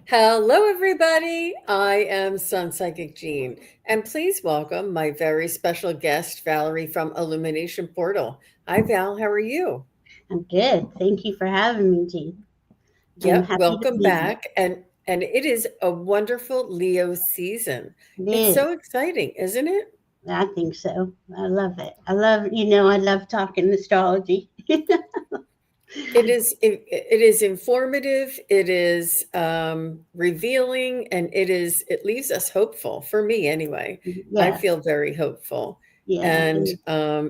Hello, everybody. I am Sun Psychic Jean, and please welcome my very special guest, Valerie from Illumination Portal. Hi, Val. How are you? I'm good. Thank you for having me, Jean. I'm Yep, happy to welcome be here. back. And it is a wonderful Leo season. It It's is. so exciting, isn't it? I think so. I love it. I love talking astrology. It is informative. It is revealing, and it leaves us hopeful. For me, anyway, I Yes. feel very hopeful Yeah. and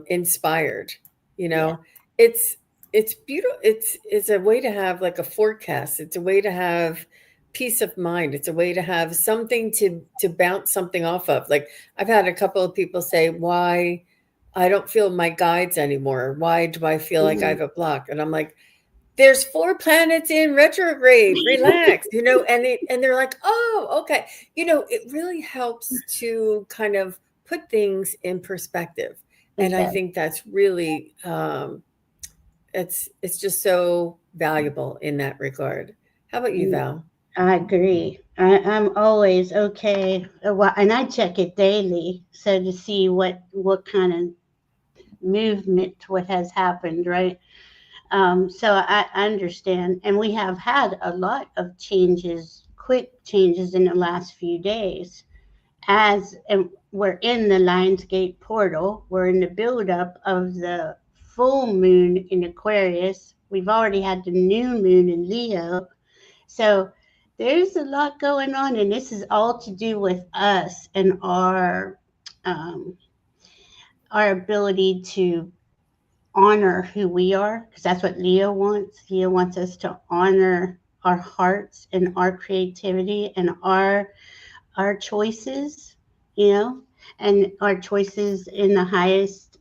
inspired. You Yeah. know, it's it's beautiful. It's a way to have like a forecast. It's a way to have peace of mind. It's a way to have something to bounce something off of. Like I've had a couple of people say, "Why?" I don't feel my guides anymore. Why do I feel like I Mhm. have a block? And I'm like, there's four planets in retrograde. Relax, and they're like, oh, okay. It really helps to kind of put things in perspective, It and I does. think that's really it's just so valuable in that regard. How about you, Mm, Val? I agree. I'm always okay. Well, and I check it daily, so to see what kind of movement, what has happened, right? So I understand, and we have had a lot of changes, quick changes in the last few days. As we're in the Lionsgate portal, we're in the buildup of the full moon in Aquarius. We've already had the new moon in Leo, so there's a lot going on, and this is all to do with us and um, our ability to honor who we are, because that's what Leo wants. Leo wants us to honor our hearts and our creativity and our choices, you know, and our choices in the highest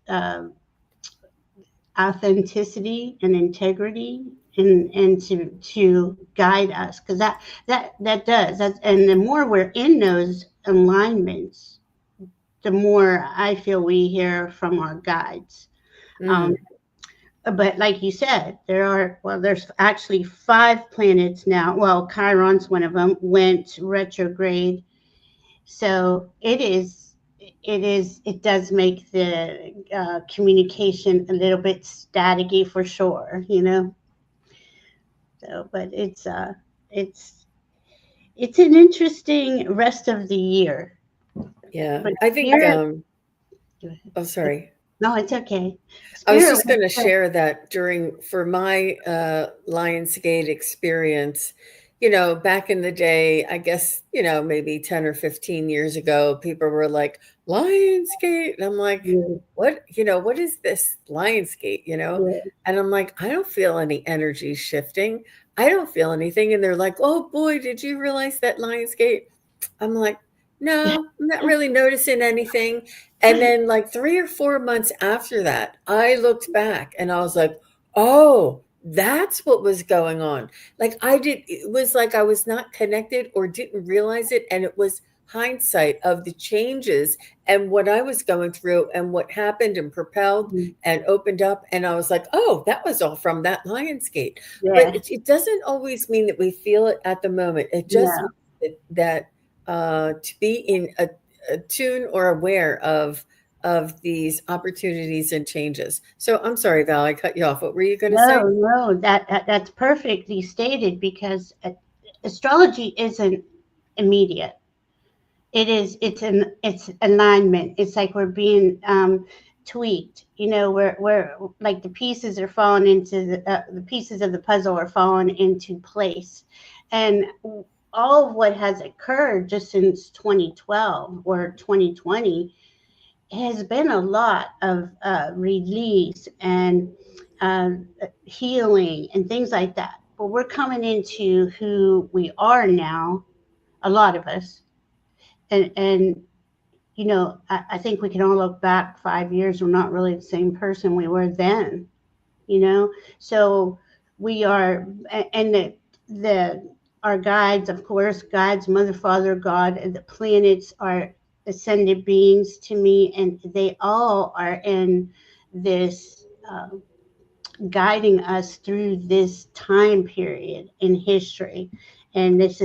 authenticity and integrity, and to guide us, because that does that. And the more we're in those alignments, the more I feel we hear from our guides. um, Mm. but like you said, there's actually five planets now. Well, Chiron's one of them, went retrograde. So it does make the communication a little bit staticky for sure, you know. So, but it's it's an interesting rest of the year. Yeah, But I think. spirit, Oh, sorry. no, it's okay. I was Spirit just going wants to us. share that for my Lionsgate experience, back in the day, I guess, maybe 10 or 15 years ago, people were like, Lionsgate. And I'm like, Yeah, what is this Lionsgate, yeah, And I'm like, I don't feel any energy shifting. I don't feel anything. And they're like, oh boy, did you realize that Lionsgate? I'm like, no, I'm not really noticing anything. And then, like 3 or 4 months after that, I looked back and I was like, oh, that's what was going on. It was like I was not connected or didn't realize it. And it was hindsight of the changes and what I was going through and what happened and propelled and opened up. And I was like, oh, that was all from that Lionsgate. But yeah, it doesn't always mean that we feel it at the moment. It just no. means that to be in a tune or aware of these opportunities and changes. So I'm sorry, Val, I cut you off. What were you going to No, say? no, that's perfectly stated, because astrology isn't immediate. It's alignment. It's like we're being tweaked. You know, we're like the pieces are falling into the pieces of the puzzle are falling into place, and all of what has occurred just since 2012 or 2020 has been a lot of release and uh, healing and things like that. But we're coming into who we are now, a lot of us, and I think we can all look back 5 years. We're not really the same person we were then, you know. So we are, and the our guides, of course, guides, Mother, Father, God, and the planets are ascended beings to me, and they all are in this. Guiding us through this time period in history. And it's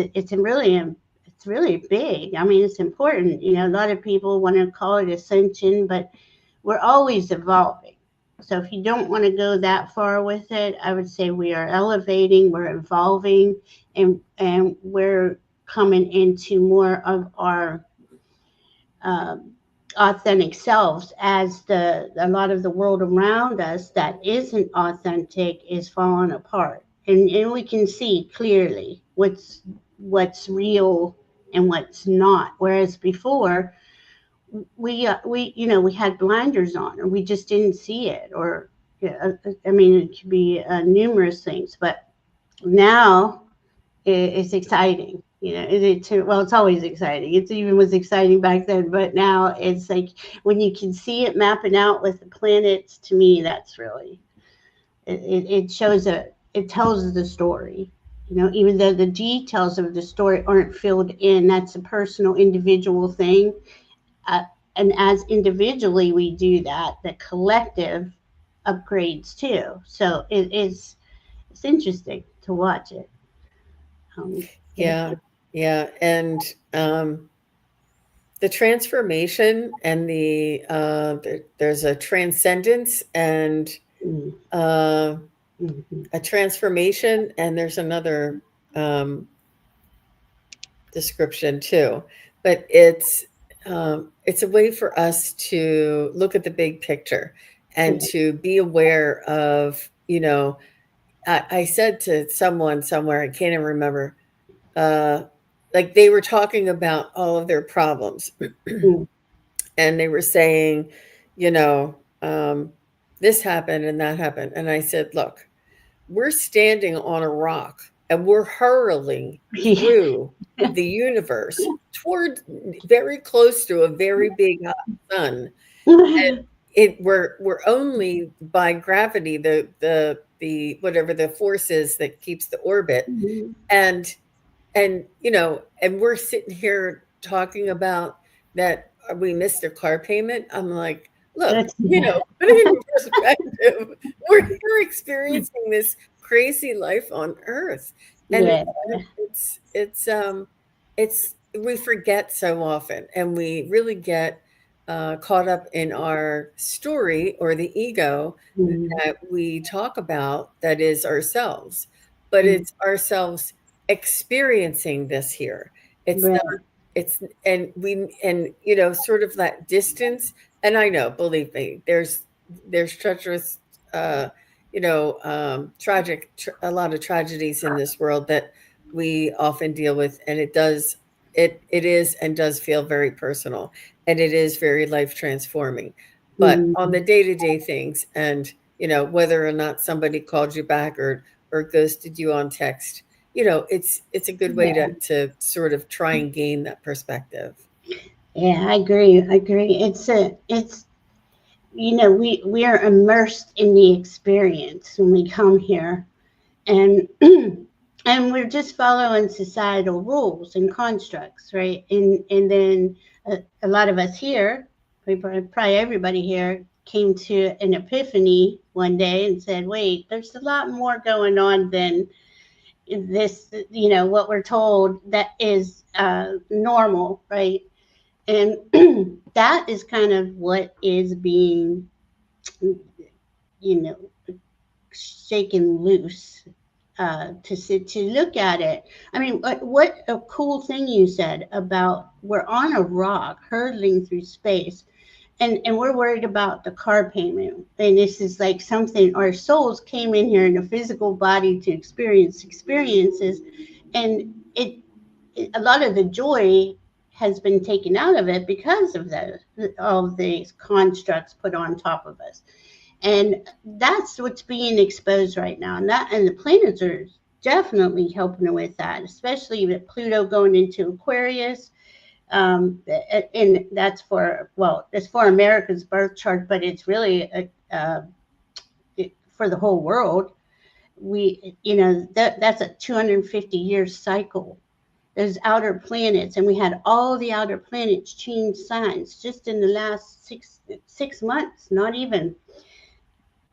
really big. I mean, it's important. You know, a lot of people want to call it ascension, but we're always evolving. So if you don't want to go that far with it, I would say we are elevating, we're evolving, and we're coming into more of our um, authentic selves, as the a lot of the world around us that isn't authentic is falling apart, and we can see clearly what's real and what's not. Whereas before, we we had blinders on, or we just didn't see it, or yeah, I mean, it could be numerous things, but now it's exciting. You know, well, it's always exciting. It's even was exciting back then, but now it's like when you can see it mapping out with the planets. To me, that's really it shows it tells the story. You know, even though the details of the story aren't filled in, that's a personal, individual thing. Uh, and as individually we do that, the collective upgrades too. So it's interesting to watch it. Um, Yeah, yeah, and the transformation and there's a transcendence and mm, uh, mhm. a transformation, and there's another um, description too. But it's a way for us to look at the big picture and Yeah. to be aware of, I said to someone somewhere, I can't even remember, uh, like they were talking about all of their problems, Mm, and they were saying, you know, um, this happened and that happened. And I said, look, we're standing on a rock and we're hurling yeah. through the universe toward very close to a very big hot sun. We're only by gravity, the whatever the force is that keeps the orbit, Mhm. and and we're sitting here talking about that we missed a car payment. I'm like, look, That's put it in perspective. We're here experiencing this crazy life on Earth, and yeah. it's we forget so often, and we really get caught up in our story or the ego Mm, that we talk about, that is ourselves, but mm, it's ourselves experiencing this here. It's not, right. it's, and sort of that distance. And I know, believe me, there's treacherous, a lot of tragedies in this world that we often deal with, and it is and does feel very personal, and it is very life transforming. But on Mm, the day-to-day things, and whether or not somebody called you back or ghosted you on text, it's a good way yeah. to sort of try and gain that perspective. Yeah, I agree. I agree. It's we are immersed in the experience when we come here, and and we're just following societal rules and constructs, right? And then a lot of us here, probably everybody here, came to an epiphany one day and said, "Wait, there's a lot more going on than this. What we're told that is normal, right?" And that is kind of what is being, you know, shaken loose, to look at it. I mean, what a cool thing you said about we're on a rock hurtling through space, and we're worried about the car payment. And this is like something our souls came in here in a physical body to experience experiences, and a lot of the joy has been taken out of it because of all of these constructs put on top of us. And that's what's being exposed right now, and the planets are definitely helping with that, especially with Pluto going into Aquarius. And that's for, well, it's for America's birth chart, but it's really for the whole world. That's a 250-year cycle. Those outer planets, and we had all the outer planets change signs just in the last 6 months. Not even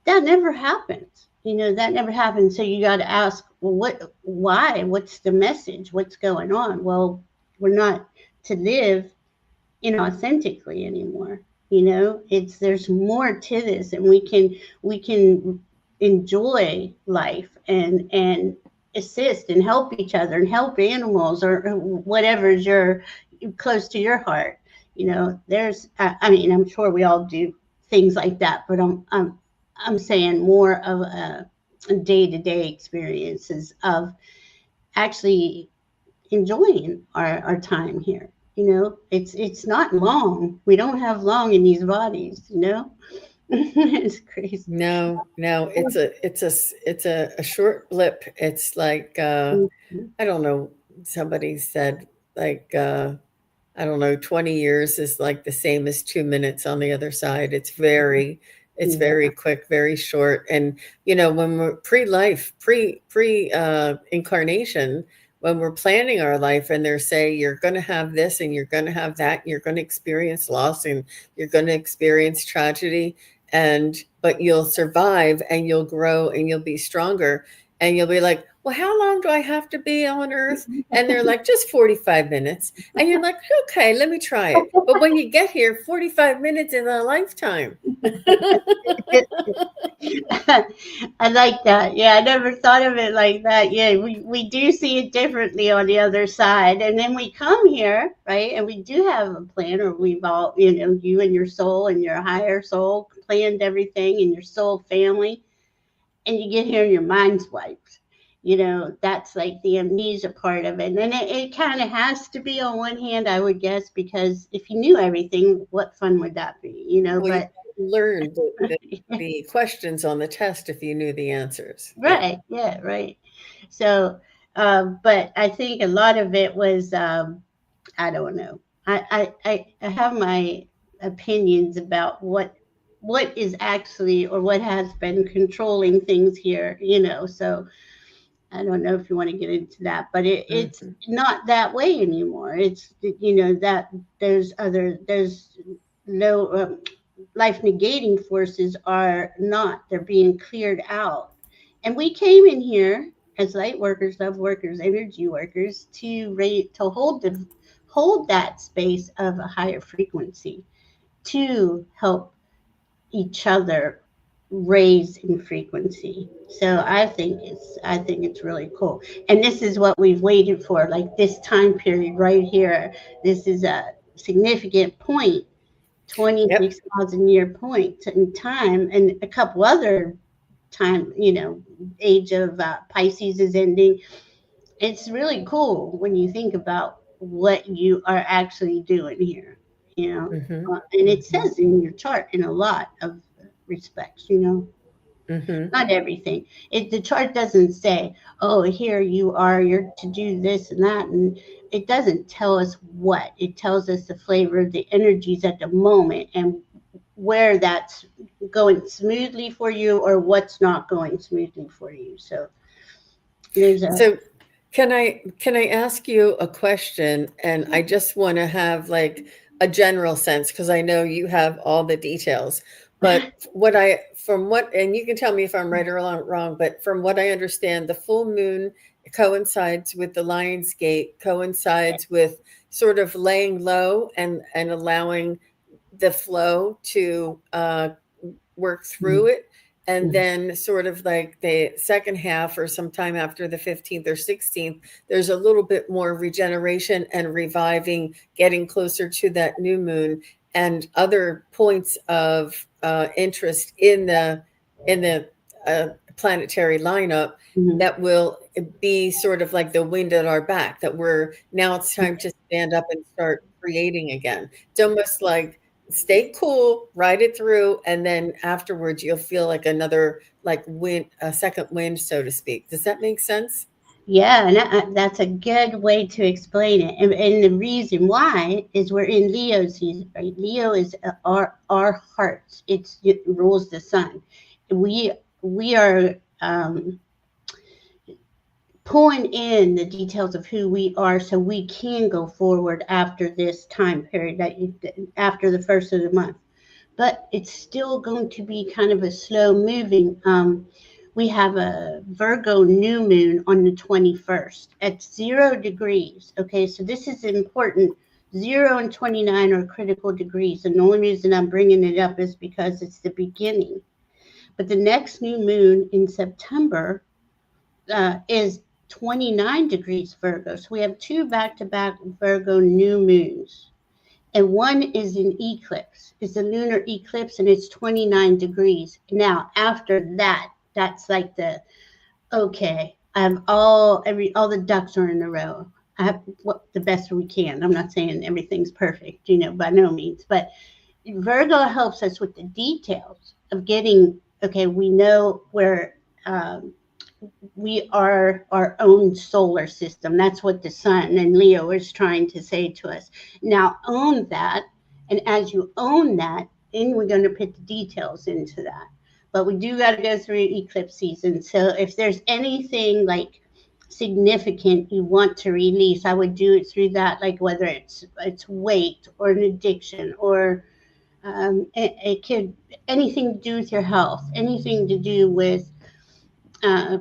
that never happened. That never happened. So you got to ask, well, why? What's the message? What's going on? Well, we're not to live inauthentically anymore. It's there's more to this, and we can enjoy life and assist and help each other and help animals or whatever's your close to your heart. There's I mean, I'm sure we all do things like that, but I'm saying more of a day-to-day experiences of actually enjoying our time here. It's not long. We don't have long in these bodies. It's crazy. No, no, it's a short blip. It's like Mhm. I don't know, somebody said like I don't know, 20 years is like the same as 2 minutes on the other side. It's Yeah. very quick, very short. And, when we're pre-life, incarnation, when we're planning our life and they're saying you're going to have this and you're going to have that, and you're going to experience loss and you're going to experience tragedy but you'll survive and you'll grow and you'll be stronger and you'll be like, well, how long do I have to be on earth? And they're like, just 45 minutes. And you're like, okay, let me try it. But when you get here, 45 minutes is a lifetime. I like that. Yeah, I never thought of it like that. Yeah, we do see it differently on the other side. And then we come here, right? And we do have a plan, or we've all, you and your soul and your higher soul planned everything and your soul family. And you get here and your mind's wiped. That's like the amnesia part of it. And it kind of has to be on one hand, I would guess, because if you knew everything, what fun would that be? Well, you But learned the questions on the test if you knew the answers. Yeah. right, yeah, right. So, but I think a lot of it was, I don't know. I have my opinions about what is actually or what has been controlling things here. So I don't know if you want to get into that, but it's Hmm. not that way anymore. It's that there's no life negating forces are not. They're being cleared out, and we came in here as light workers, love workers, energy workers to hold that space of a higher frequency to help each other raise in frequency. So I think it's really cool. And this is what we've waited for, like this time period right here. This is a significant point, Yep. 26,000 year point in time, and a couple other time, age of Pisces is ending. It's really cool when you think about what you are actually doing here, Hmm. and it Hmm. says in your chart in a lot of respects. Hmm. Not everything. The chart doesn't say, "Oh, here you are. You're to do this and that," and it doesn't tell us what. It tells us the flavor of the energies at the moment and where that's going smoothly for you or what's not going smoothly for you. So there's a So can I ask you a question? And I just want to have like a general sense because I know you have all the details. But and you can tell me if I'm right or wrong, but from what I understand, the full moon coincides with the Lion's Gate, coincides with sort of laying low and allowing the flow to work through it. And then, sort of like the second half, or sometime after the 15th or 16th, there's a little bit more regeneration and reviving, getting closer to that new moon and other points of interest in the uh, planetary lineup Mhm. that will be sort of like the wind at our back. That we're now it's time to stand up and start creating again. It's almost like stay cool, ride it through, and then afterwards you'll feel like another like wind, a second wind, so to speak. Does that make sense? Yeah, and that's a good way to explain it. And the reason why is we're in Leo season, right? Leo is our hearts. It rules the sun. We we are pulling in the details of who we are, so we can go forward after this time period after the first of the month. But it's still going to be kind of a slow moving. we have a Virgo new moon on the 21st at 0 degrees. Okay, so this is important. 0 and 29 are critical degrees. And the only reason I'm bringing it up is because it's the beginning. But the next new moon in September is 29 degrees Virgo. So we have two back to back Virgo new moons. And one is an eclipse. It's a lunar eclipse and it's 29 degrees. Now, after that, that's like the okay, I have all the ducks are in a row. I have what the best we can. I'm not saying everything's perfect, by no means, but Virgo helps us with the details of getting okay. We know where um, we are our own solar system. That's what the sun and Leo is trying to say to us. Now own that. And as you own that, then we're going to put the details into that. But we do got to go through eclipse season. So if there's anything like significant you want to release, I would do it through that, like whether it's weight or an addiction or it could anything to do with your health, anything to do with uh,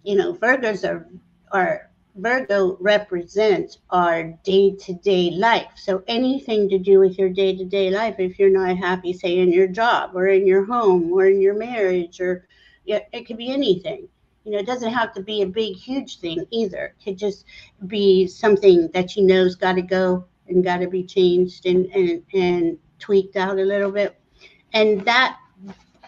Virgos are Virgo represents our day to day life. So anything to do with your day to day life, if you're not happy, say in your job or in your home or in your marriage, or yeah, it could be anything. It doesn't have to be a big, huge thing either. It could just be something that has got to go and got to be changed and tweaked out a little bit. And that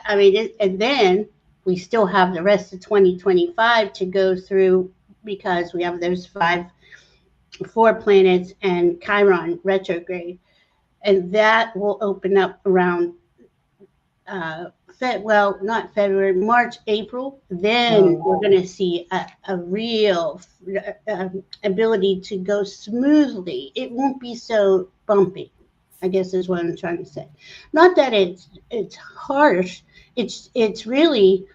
and then we still have the rest of 2025 to go through because we have those four planets and Chiron retrograde. And that will open up around, not February, March, April. Then Oh, we're going to see a real ability to go smoothly. It won't be so bumpy. I guess is what I'm trying to say. Not that it's harsh. It's really,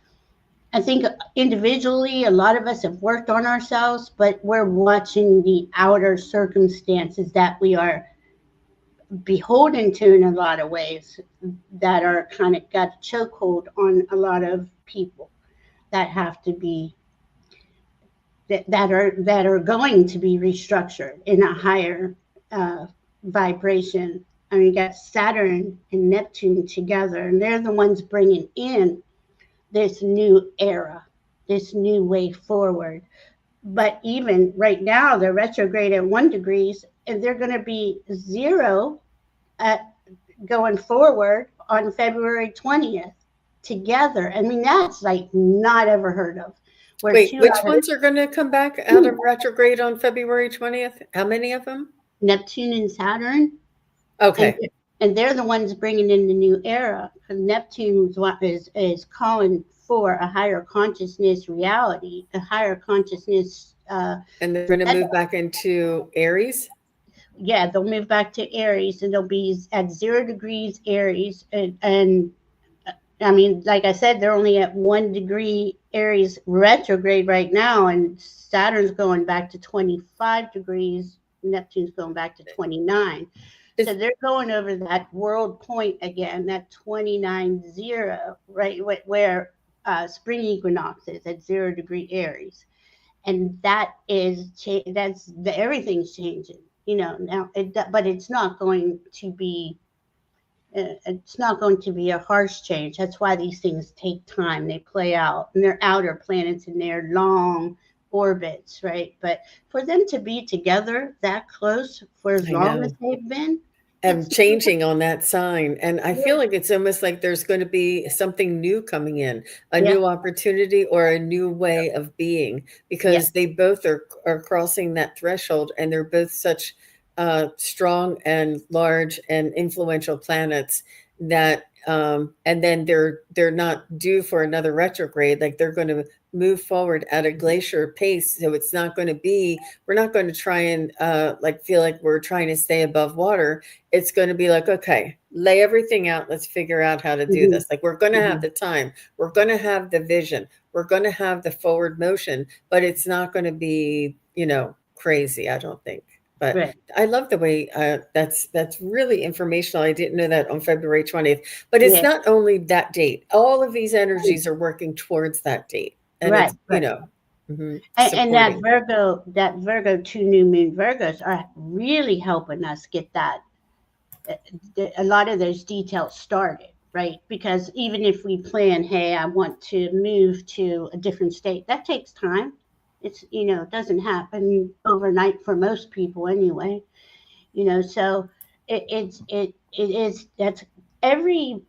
I think individually a lot of us have worked on ourselves, but we're watching the outer circumstances that we are beholden to in a lot of ways that are kind of got a chokehold on a lot of people that have to be that are going to be restructured in a higher uh, vibration. I mean, you got Saturn and Neptune together, and they're the ones bringing in this new era, this new way forward. But even right now, they're retrograde at 1 degrees, and they're going to be 0 at going forward on February 20th together. I mean, that's like not ever heard of. Where wait, two which out of ones are going to come back out of retrograde on February 20th? How many of them? Neptune and Saturn, and Okay. they're the ones bringing in the new era. Neptune is calling for a higher consciousness reality, a higher consciousness. And they're going to move back into Aries? Yeah, they'll move back to Aries, and they'll be at 0 degrees Aries, and I mean, like I said, they're only at 1 degree Aries retrograde right now, and Saturn's going back to 25 degrees. Neptune's going back to 29. So Is they're going over that world point again, that 29-0, right? Where spring equinox is at 0 degree Aries. And everything's changing, now, but it's not going to be a harsh change. That's why these things take time. They play out, and they're outer planets in their long orbits, right? But for them to be together that close for as I long as know. they've been, I'm it's changing on that sign. And I feel yeah, like it's almost like there's going to be something new coming in, a yeah, new opportunity or a new way of being, yeah. because they both are crossing that threshold, and they're both such strong and large and influential planets that and then they're not due for another retrograde. Like they're going to move forward at a glacier pace. So it's not going to be, we're not going to try and like feel like we're trying to stay above water. It's going to be like, okay, lay everything out. Let's figure out how to do Hmm. this. Like we're going to have Hmm. the time. We're going to have the vision. We're going to have the forward motion, but it's not going to be, crazy, I don't think. But Right. I love the way that's really informational. I didn't know that on February 20th. But it's Yeah. not only that date. All of these energies are working towards that date. and Right, it's, right. And supporting. That Virgo, two new moon Virgos are really helping us get that, uh, a lot of those details started, right? Because even if we plan, hey, I want to move to a different state, that takes time. It's, it doesn't happen overnight for most people anyway. So it is, that's every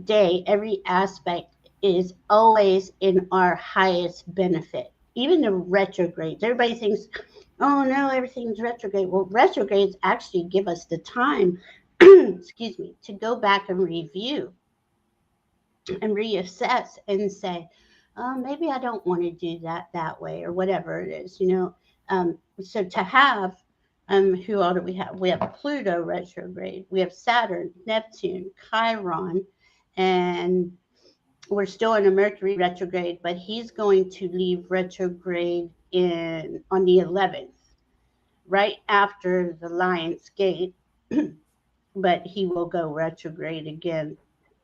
day, every aspect is always in our highest benefit. Even the retrogrades, everybody thinks, oh no, everything's retrograde. Well, retrogrades actually give us the time, excuse me, to go back and review and reassess and say, maybe I don't want to do that way, or whatever it is. So to have, who all do we have? We have Pluto retrograde, we have Saturn, Neptune, Chiron, and we're still in a Mercury retrograde, but he's going to leave retrograde in on the 11th, right after the Lion's Gate, but he will go retrograde again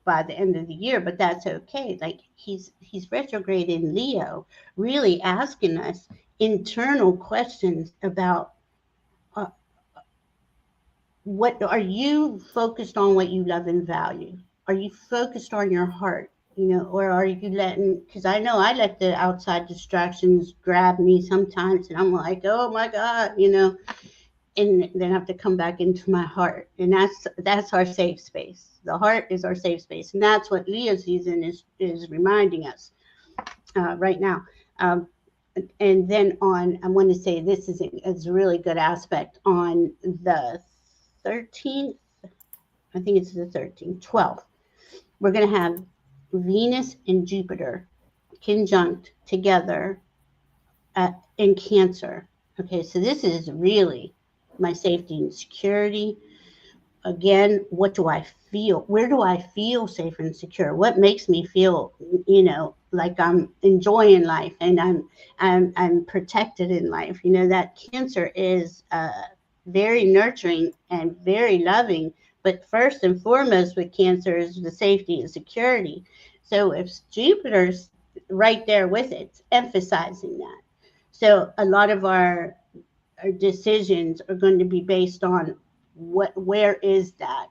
by the end of the year, but that's okay. Like, he's retrograde in Leo, really asking us internal questions about, uh, what are you focused on, what you love and value? Are you focused on your heart? Or are you letting, because I know I let the outside distractions grab me sometimes, and I'm like, oh my God, and then I have to come back into my heart, and that's our safe space. The heart is our safe space, and that's what Leo season is reminding us, right now. Um, and then on, I want to say this is a really good aspect on the 13th. I think it's the 13th, 12th. We're going to have Venus and Jupiter conjunct together, in Cancer. Okay, so this is really my safety and security. Again, what do I feel? Where do I feel safe and secure? What makes me feel, like I'm enjoying life, and I'm protected in life? That Cancer is, very nurturing and very loving, but first and foremost with Cancer is the safety and security. So if Jupiter's right there with it, it's emphasizing that. So a lot of our decisions are going to be based on, where is that,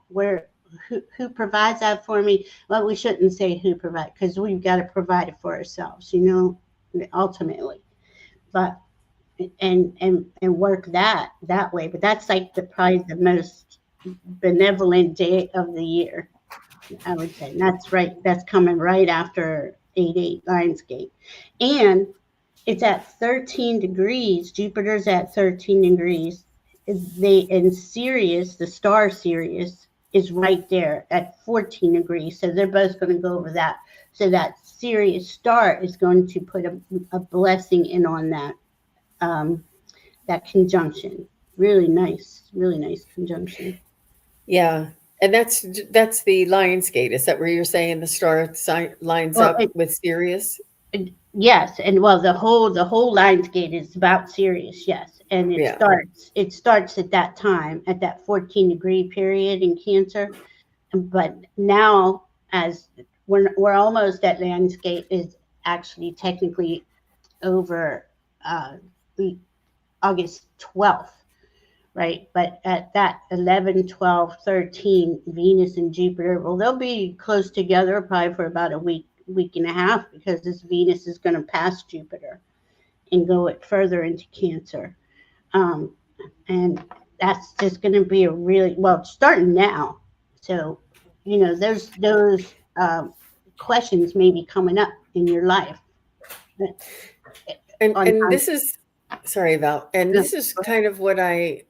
who provides that for me. Well, we shouldn't say who provides, because we've got to provide it for ourselves, ultimately. But and work that way. But that's like probably the most benevolent day of the year, I would say. And that's right, that's coming right after 8/8 Lionsgate. And it's at 13 degrees. Jupiter's at 13 degrees. They in Sirius, the star Sirius, is right there at 14 degrees. So they're both going to go over that. So that Sirius star is going to put a blessing in on um, that conjunction. Really nice conjunction. Yeah, and that's the Lionsgate. Is that where you're saying the star sign lines Well, up with Sirius? yes, and well, the whole Lionsgate is about Sirius, yes, and it Yeah. starts at that time, at that 14-degree period in Cancer. But now, as we're almost at Lionsgate, is actually technically over, uh, August 12th, right? But at that 11, 12, 13, Venus and Jupiter, well, they'll be close together probably for about a week and a half, because this Venus is going to pass Jupiter and go it further into Cancer. Um, and that's just going to be a really, well, it's starting now. So, those questions may be coming up in your life, And on this is sorry, Val. And no, this is kind of what I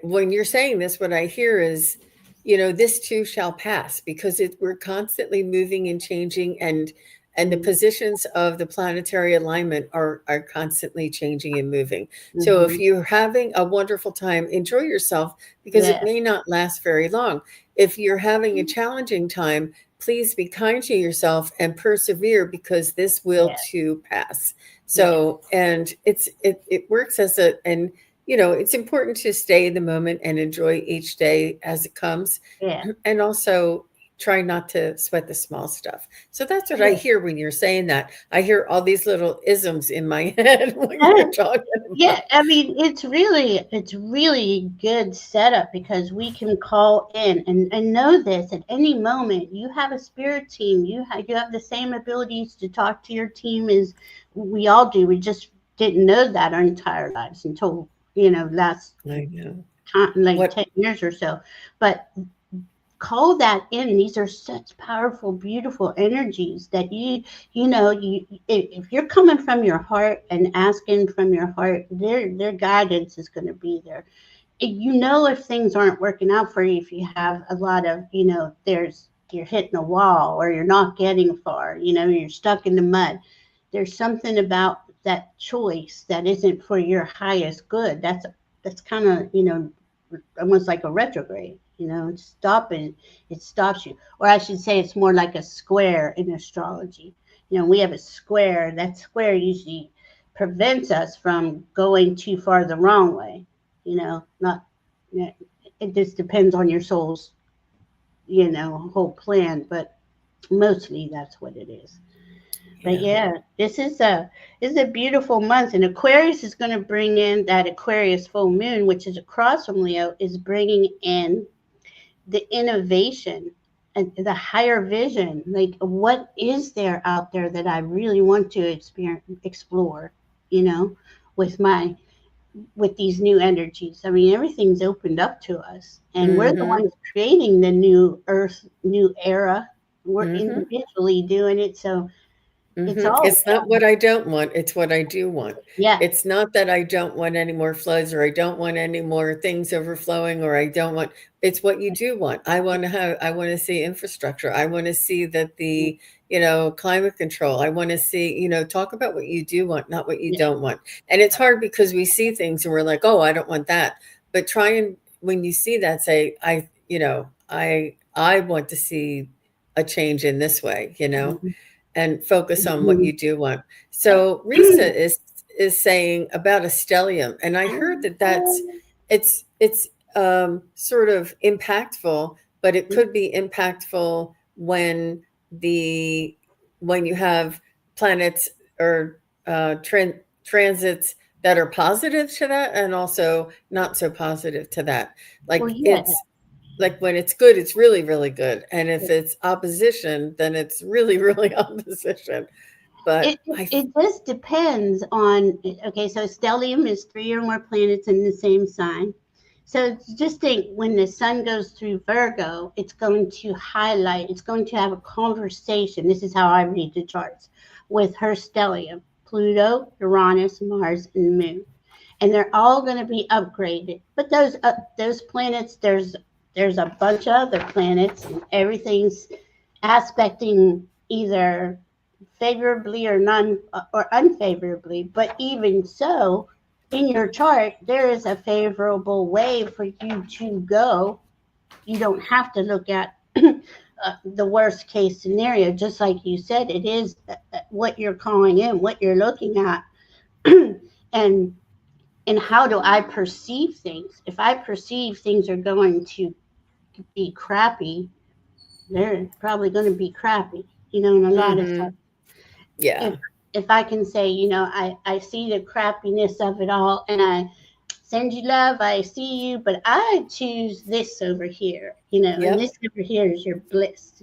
when you're saying this, what I hear is, this too shall pass, because we're constantly moving and changing, and the positions of the planetary alignment are constantly changing and moving. So if mm-hmm, you're having a wonderful time, enjoy yourself, because it yeah, may not last very long. If you're having a challenging time, please be kind to yourself and persevere, because this will yeah, too pass. yeah, So, and it works as and it's important to stay in the moment and enjoy each day as it comes. yeah, And also, try not to sweat the small stuff. So that's what I Yeah. hear when you're saying that. I hear all these little isms in my head when Uh, you're talking yeah, about. I mean, it's really good setup because we can call in and know this at any moment. You have a spirit team. You have the same abilities to talk to your team as we all do. We just didn't know that our entire lives until last I know. time, like What 10 years or so. But call that in. These are such powerful, beautiful energies that if you're coming from your heart and asking from your heart, their guidance is going to be there. If things aren't working out for you, if you have a lot of, there's you're hitting a wall or you're not getting far, you're stuck in the mud. There's something about that choice that isn't for your highest good. That's kind of, almost like a retrograde. It's stopping. It stops you, or I should say, it's more like a square in astrology. We have a square. That square usually prevents us from going too far the wrong way. Not. It just depends on your soul's, whole plan, but mostly that's what it is. But yeah. yeah, this is a beautiful month, and Aquarius is going to bring in that Aquarius full moon, which is across from Leo, is bringing in the innovation and the higher vision. Like, what is there out there that I really want to explore? You know, with my with these new energies. I mean, everything's opened up to us, and we're the Mhm. ones creating the new Earth, new era. We're Mhm. individually doing it, so it's all It's not what I don't want, it's what I do want. yeah, It's not that I don't want any more floods or I don't want any more things overflowing or I don't want it's what you do want. I wanna see infrastructure. I wanna see that climate control. I wanna see, talk about what you do want, not what you yeah, don't want. And it's hard because we see things and we're like, "Oh, I don't want that." But try and when you see that, say, I want to see a change in this way, mhm, and focus on what mhm. you do want. So Risa is saying about a stellium, and I heard that it's sort of impactful, but it could be impactful the when you have planets or transits that are positive to that, and also not so positive to that. Well, Like yeah, it's like when it's good, it's really, really good. And if it's opposition, then it's really, really opposition. it, But it it just depends on. Okay, so stellium is three or more planets in the same sign. So just think, when the sun goes through Virgo, it's going to highlight, it's going to have a conversation. This is how I read the charts with her stellium: Pluto, Uranus, Mars, and the Moon, and they're all going to be upgraded. But those planets, there's a bunch of other planets, and everything's aspecting either favorably or non or unfavorably. But even so, in your chart, there is a favorable way for you to go. You don't have to look at the worst case scenario. Just like you said, it is what you're calling in, what you're looking at, and how do I perceive things. If I perceive things are going to be crappy, they're probably going to be crappy. And a lot of mm-hmm. times, if Yeah. I can say, I see the crappiness of it all, and I send you love, I see you, but I choose this over here, and Yep. this over here is your bliss,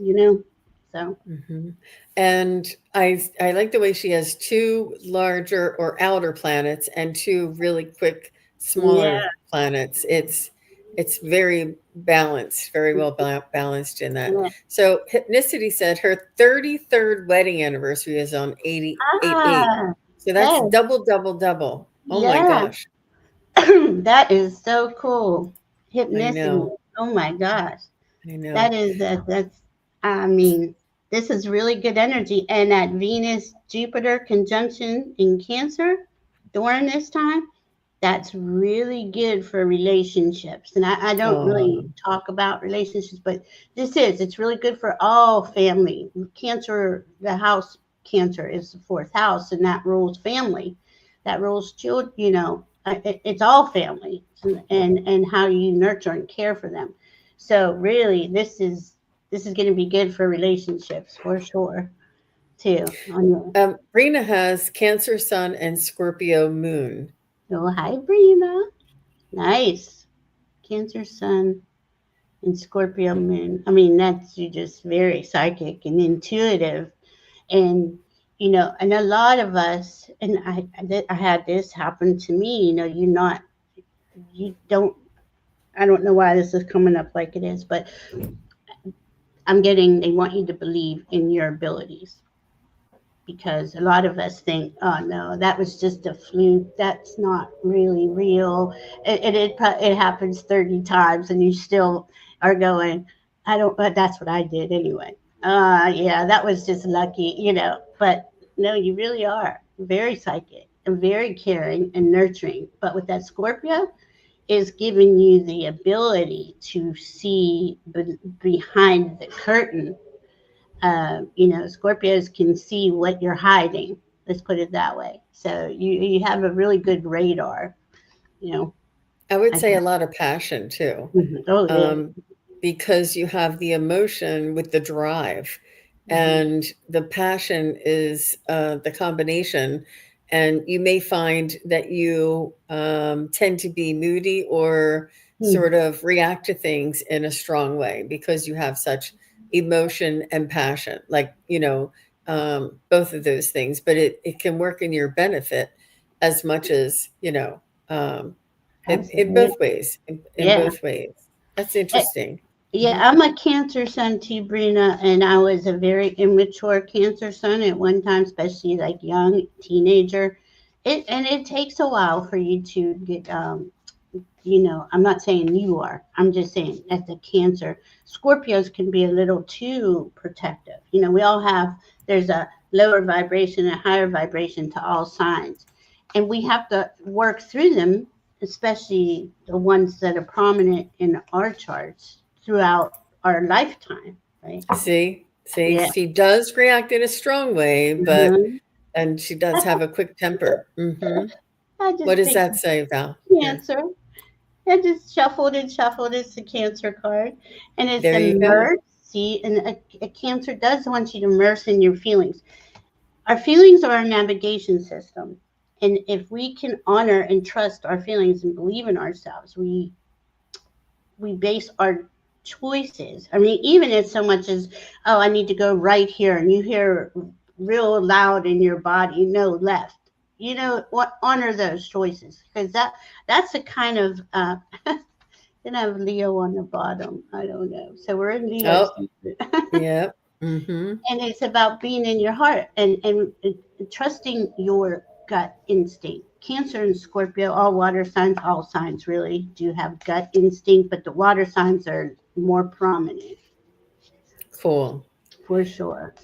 so Hmm. And I like the way she has two larger or outer planets and two really quick yeah. smaller planets. It's very balanced, very well balanced in that. Yeah. So Hypnicity said her 33rd wedding anniversary is on 88.8. Ah, So that's that, double, double, double. Oh my yeah. gosh. That is so cool. I Hypnicity. know. Oh my gosh. I know. That's I mean, this is really good energy. And at Venus Jupiter conjunction in Cancer during this time, that's really good for relationships. And I don't really Oh, talk about relationships, but it's really good for all family. Cancer, the house Cancer is the fourth house, and that rules family, that rules children, it's all family, and how you nurture and care for them. So really, this is going to be good for relationships for sure too. On your Rena has Cancer Sun and Scorpio Moon. oh, hi, Brina. Nice. Cancer Sun and Scorpio Moon. I mean, that's you just very psychic and intuitive, and and a lot of us, and I had this happen to me. You don't. I don't know why this is coming up like it is, but I'm getting. They want you to believe in your abilities because a lot of us think, oh no, that was just a fluke. That's not really real. It happens 30 times, and you still are going, I don't. But that's what I did anyway. Yeah, that was just lucky. But no, you really are very psychic and very caring and nurturing. But with that Scorpio, is giving you the ability to see behind the curtain. Scorpios can see what you're hiding. Let's put it that way. So you have a really good radar. You know, I would I say a think. lot of passion too, Oh yeah. um, because you have the emotion with the drive, Hmm. and the passion is the combination. And you may find that you tend to be moody or Hmm. sort of react to things in a strong way because you have such emotion and passion, like, both of those things. But it can work in your benefit as much as, um, in both Absolutely. ways, in Yeah. both ways. That's Eh, interesting. Yeah, Mhm. I'm a Cancer Sun too, Brina, and I was a very immature Cancer Sun at one time, especially like young teenager. It takes a while for you to get I'm not saying you are. I'm just saying as a Cancer, Scorpios can be a little too protective. We all have there's a lower vibration and higher vibration to all signs, and we have to work through them, especially the ones that are prominent in our charts throughout our lifetime, right? See, Yeah. she does react in a strong way, but Mhm. and she does have a quick temper. Mhm. I What just does think that say, Val? Yeah. Cancer. I just shuffled and shuffled. It's a Cancer card, and it's There you go. immerse. And a Cancer does want you to immerse in your feelings. Our feelings are our navigation system, and if we can honor and trust our feelings and believe in ourselves, we base our choices. I mean, even if so much as, oh, I need to go right here, and you hear real loud in your body, no, left. What? Honor those choices because that's the kind of then I have Leo on the bottom. I don't know. So we're in Leo Oh, season. yeah. Mhm. And it's about being in your heart and trusting your gut instinct. Cancer and Scorpio, all water signs, all signs really do have gut instinct, but the water signs are more prominent Cool. for sure.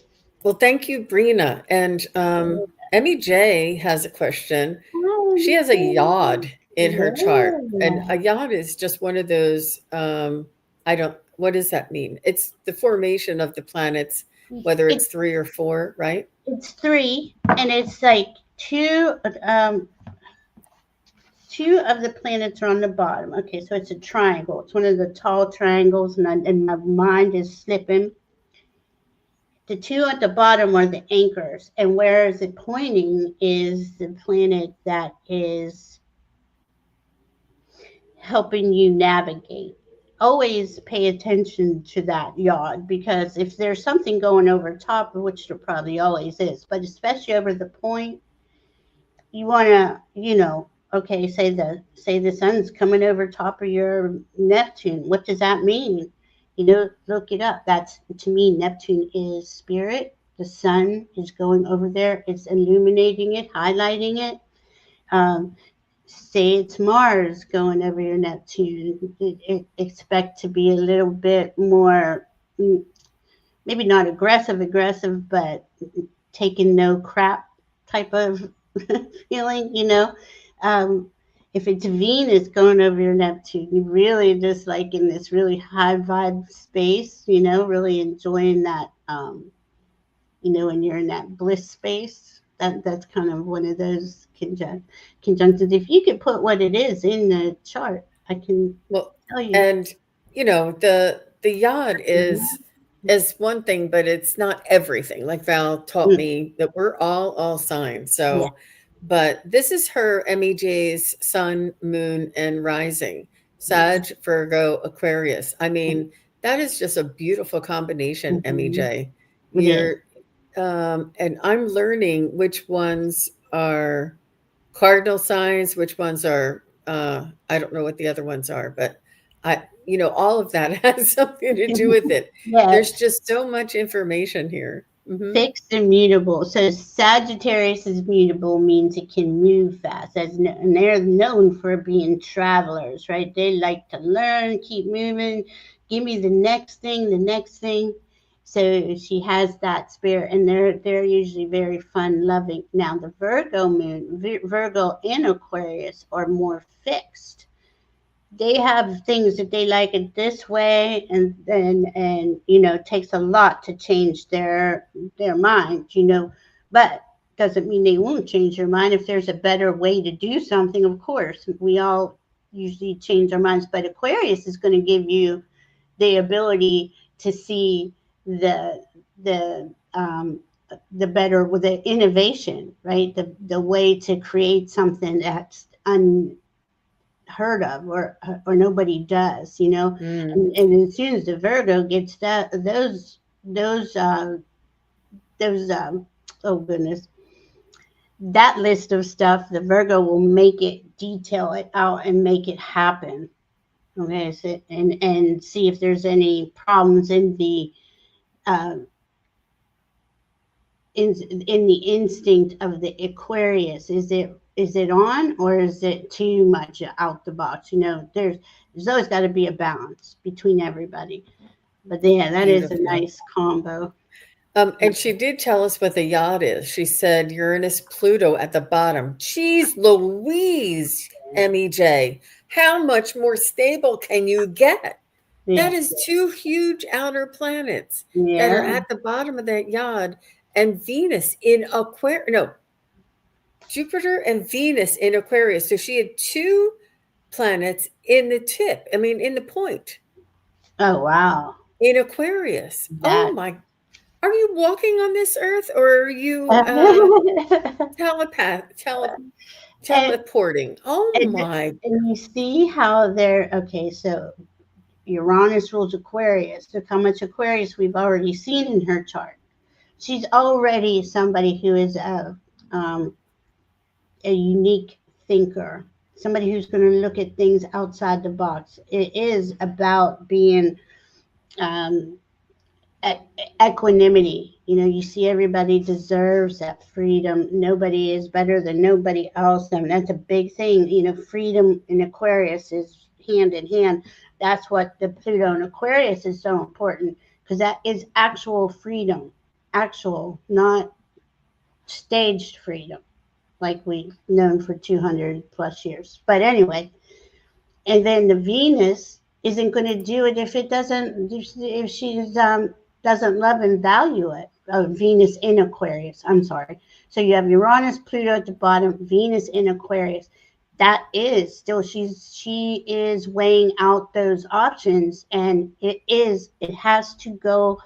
Well, thank you, Brina. And Emmy J has a question. She has a yod in her chart, and Yeah. a yod is just one of those. I don't. What does that mean? It's the formation of the planets, whether It, it's three or four, right? it's three, and it's like um, two of the planets are on the bottom. Okay, so it's a triangle. It's one of the tall triangles, and my mind is slipping. The two at the bottom are the anchors, and where is it pointing is the planet that is helping you navigate. Always pay attention to that yod because if there's something going over top, which there probably always is, but especially over the point, you want to, okay, say the sun's coming over top of your Neptune. What does that mean? Look it up. That's to me, Neptune is spirit. The sun is going over there. It's illuminating it, highlighting it. Um, Say it's Mars going over your Neptune. Expect to be a little bit more, mm, maybe not aggressive, but taking no crap type of feeling. Um, if it's Venus going over your Neptune, you really just like in this really high vibe space, really enjoying that, when you're in that bliss space. That's kind of one of those conjunctions. If you could put what it is in the chart, I can Well, tell you. and the yod is Mhm. is one thing, but it's not everything. Like Val taught Mm, me that we're all signs. yeah. So, but this is her MEJ's sun, moon, and rising. Sag, Virgo, Aquarius. I mean, that is just a beautiful combination, Mm-hmm. MEJ. It is. You're and I'm learning which ones are cardinal signs, which ones are I don't know what the other ones are, but all of that has something to do with it. Yeah. There's just so much information here. Fixed and mutable. So Sagittarius is mutable, means it can move fast. And they're known for being travelers, right? They like to learn, keep moving, give me the next thing, the next thing. So she has that spirit, and they're usually very fun loving. Now the Virgo moon, Virgo and Aquarius are more fixed. They have things that they like it this way, and it takes a lot to change their mind, but doesn't mean they won't change their mind if there's a better way to do something. Of course, we all usually change our minds, but Aquarius is going to give you the ability to see the better with the innovation, right? The way to create something that's heard of, or nobody does, Mm. and as soon as the Virgo gets those oh goodness, that list of stuff, the Virgo will make it, detail it out, and make it happen. Okay, so, and see if there's any problems uh, in the instinct of the Aquarius. Is it on, or is it too much out the box? There's always got to be a balance between everybody. But yeah, that is a Beautiful. nice combo. And she did tell us what the yacht is. She said Uranus, Pluto at the bottom. Jeez Louise, MEJ. How much more stable can you get? Yeah, That is two huge outer planets that are yeah. at the bottom of that yacht, and Venus in Aquarius. No, Jupiter and Venus in Aquarius. So she had two planets in the tip. I mean, in the point Oh wow, in Aquarius. Oh that. my! Are you walking on this earth, or are you telepath and, teleporting? Oh and my! and you see how they're okay. So Uranus rules Aquarius. Look how much Aquarius we've already seen in her chart. She's already somebody who is um, a unique thinker, somebody who's going to look at things outside the box. It is about being um, equanimity. You see everybody deserves that freedom. Nobody is better than nobody else. I mean, that's a big thing. Freedom in Aquarius is hand in hand. That's what the Pluto in Aquarius is so important, because that is actual freedom, actual, not staged freedom like we've known for 200 plus years. But anyway, and then the Venus isn't going to do it if it doesn't, if she's doesn't love and value it. Venus in Aquarius. I'm sorry. So you have Uranus, Pluto at the bottom, Venus in Aquarius. That is still, she is weighing out those options, and it has to go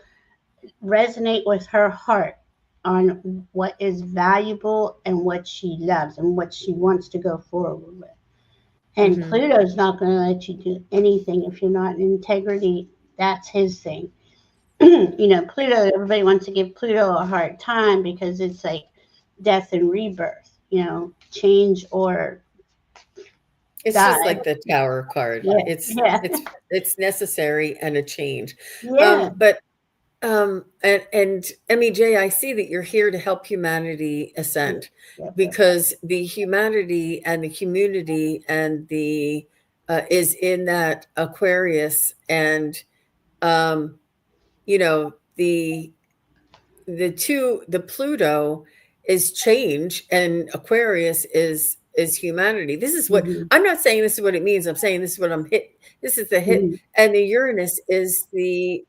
resonate with her heart on what is valuable and what she loves and what she wants to go forward with. And Hmm. Pluto's not going to let you do anything if you're not in integrity. That's his thing. Pluto, everybody wants to give Pluto a hard time because it's like death and rebirth, change or It's just die. like the Tower card. Yeah, It's yeah, it's it's necessary and a change. yeah. But and MEJ, I see that you're here to help humanity ascend, Yep, yep. because the humanity and the community and the is in that Aquarius, and um, you know the the Pluto is change, and Aquarius is humanity. This is what Mhm, I'm not saying this is what it means. I'm saying this is what I'm hit. This is the hit, mhm, and the Uranus is the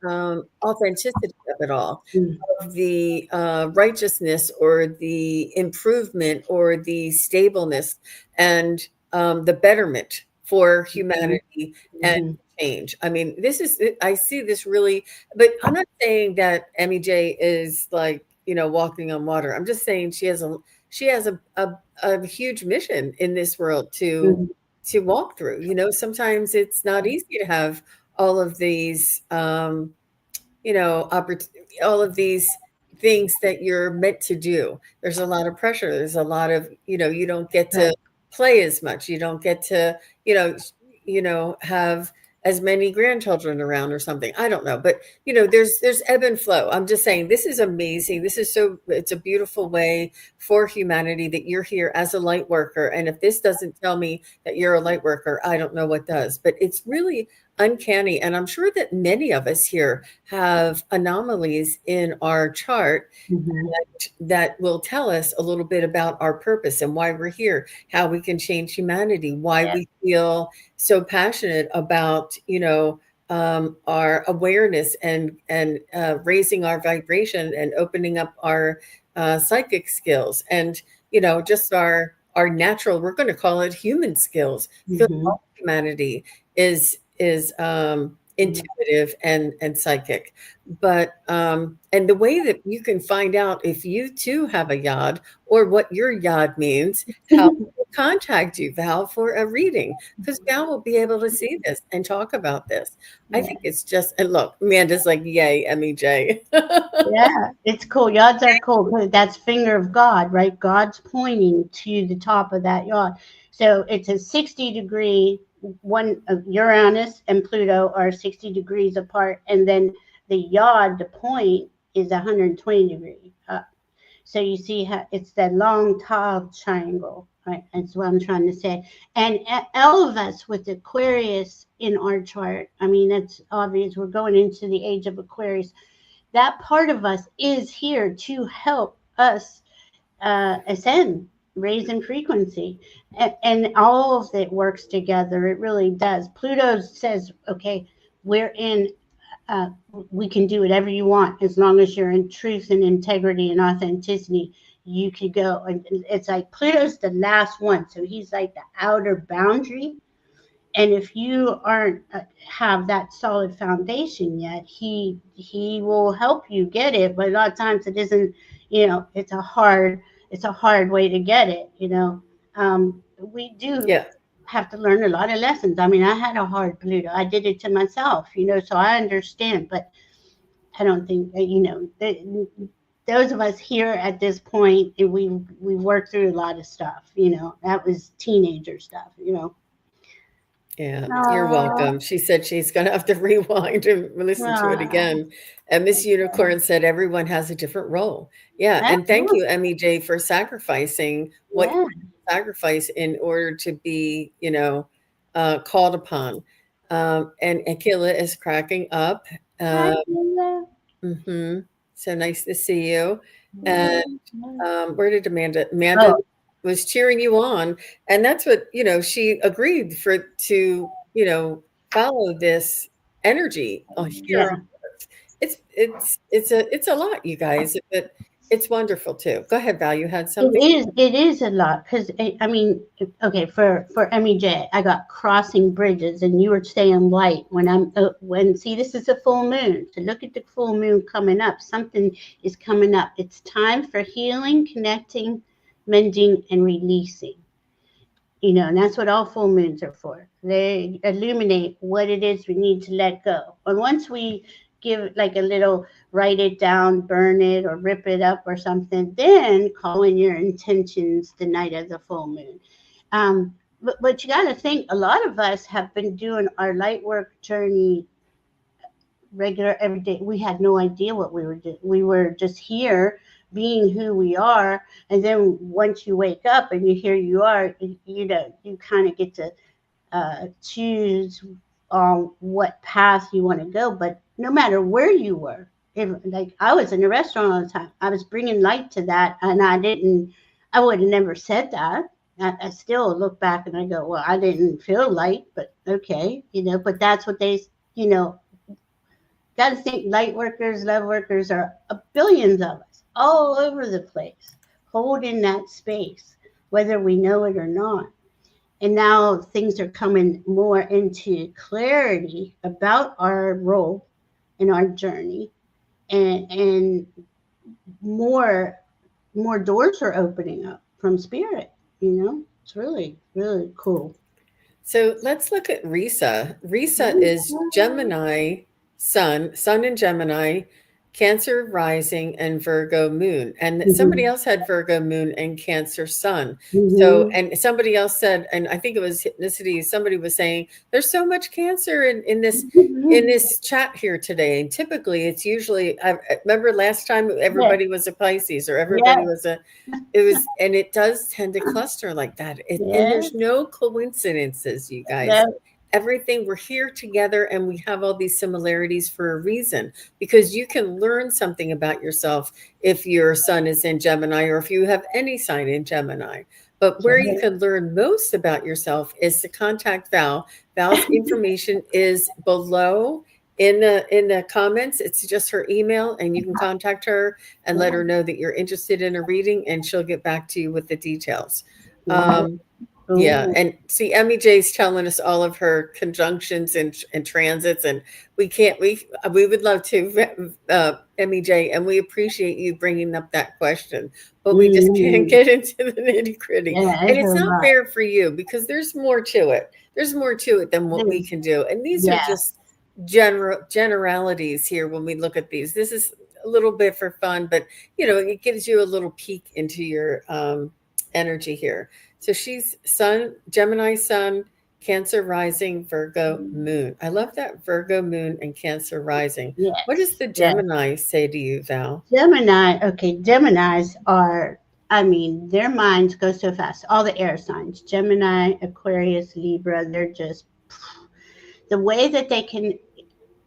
authenticity of it all, mhm, of the righteousness or the improvement or the stableness, and the betterment for mhm, humanity and mhm. change. I mean, this is I see this really, but I'm not saying that Emmy J is like, walking on water. I'm just saying she has a huge mission in this world Mhm. to walk through. Sometimes it's not easy to have all of these all of these things that you're meant to do. There's a lot of pressure. There's a lot of, you don't get Right. to play as much. You don't get to, have as many grandchildren around or something. I don't know, but there's ebb and flow. I'm just saying this is amazing. It's a beautiful way for humanity that you're here as a light worker. And if this doesn't tell me that you're a light worker, I don't know what does. But it's really uncanny. And I'm sure that many of us here have anomalies in our chart Mhm. that will tell us a little bit about our purpose and why we're here, how we can change humanity, why Yeah. we feel so passionate about, our awareness and raising our vibration and opening up our psychic skills and just our natural, we're going to call it human skills, because Mhm. all humanity is intuitive and psychic. But and the way that you can find out if you too have a yod or what your yod means, how to contact you, Val, for a reading, because Val will be able to see this and talk about this. I Yeah. think it's just, and look, Amanda's like, yay, MEJ. Yeah, it's cool. Yards are cool because that's finger of God, right? God's pointing to the top of that yard. So it's a 60-degree one of Uranus and Pluto are 60 degrees apart, and then the yard, the point, is 120 degrees up. So you see how it's that long tall triangle, right? That's what I'm trying to say. And all of us with Aquarius in our chart, I mean, that's obvious. We're going into the age of Aquarius. That part of us is here to help us ascend, raise in frequency, and all of it works together. It really does. Pluto says, okay, we're in. Uh, we can do whatever you want as long as you're in truth and integrity and authenticity. You could go, and it's like Pluto's the last one, so he's like the outer boundary, and if you aren't have that solid foundation yet, he will help you get it, but a lot of times it isn't. It's a hard way to get it. We do Yeah. have to learn a lot of lessons. I mean, I had a hard Pluto. I did it to myself, so I understand. But I don't think those of us here at this point, we worked through a lot of stuff. That was teenager stuff. Yeah, you're Oh, welcome. She said she's going to have to rewind and listen to it wow. again. And Miss Unicorn said everyone has a different role. Yeah, and thank you, Absolutely. Emmy J, for sacrificing what you Yeah. sacrifice in order to be, called upon. And Akila is cracking up. Hi, Uh, Sheila. hmm So nice to see you. And Yeah, yeah. where did Amanda? Amanda Oh, was cheering you on, and that's what she agreed follow this energy here. yeah. It's a lot, you guys, but it's wonderful too. Go ahead, Val. You had It something. is. It is a lot because I mean, okay, for MEJ, I got crossing bridges, and you were saying light when see this is a full moon. So look at the full moon coming up. Something is coming up. It's time for healing, connecting, mending, and releasing. And that's what all full moons are for. They illuminate what it is we need to let go. And once we give like a little write it down, burn it, or rip it up or something, then call in your intentions the night of the full moon. But you got to think a lot of us have been doing our light work journey regular every day. We had no idea what we were doing. We were just here being who we are. And then once you wake up and here you are, you kind of get to choose on what path you want to go. But no matter where you were, if like I was in a restaurant all the time, I was bringing light to that, and I would have never said that. I still look back and I go, well, I didn't feel light, but okay, but that's what you know, got to think light workers, love workers are billions of us all over the place, holding that space, whether we know it or not. And now things are coming more into clarity about our role in our journey, and more more doors are opening up from spirit. It's really really cool. So let's look at Risa. Risa is Gemini sun, sun in Gemini, Cancer rising, and Virgo moon. And somebody Hmm. else had Virgo moon and Cancer sun. So, Hmm. and somebody else said, and I think it was Hypnicity, somebody was saying, there's so much Cancer in this chat here today. And typically it's usually, I remember last time Yes, everybody was a Pisces or everybody yes, was a, it was, and it does tend to cluster like that. And yes, there's no coincidences, you guys. yes, Everything, we're here together and we have all these similarities for a reason, because you can learn something about yourself if your sun is in Gemini or if you have any sign in Gemini. But where you yes. can learn most about yourself is to contact Val. Val's information is below in the comments. It's just her email, and you can contact her and let her know that you're interested in a reading, and she'll get back to you with the details. Wow. Um, yeah, Oh, and see, Emmy J's telling us all of her conjunctions and transits, and we can't we would love to, Emmy J, and we appreciate you bringing up that question, but we just can't mm, get into the nitty gritty, yeah, and it's a it's not lot. fair for you because there's more to it. There's more to it than what we There's, can do, and these are yeah, just generalities here when we look at these. This is a little bit for fun, but it gives you a little peek into your energy here. So she's Sun, Gemini Sun, Cancer rising, Virgo moon. I love that Virgo moon and Cancer rising. What does yes, the yes. Gemini say to you, Val? Gemini, okay, Geminis are, I mean, their minds go so fast. All the air signs, Gemini, Aquarius, Libra, they're just the way that they can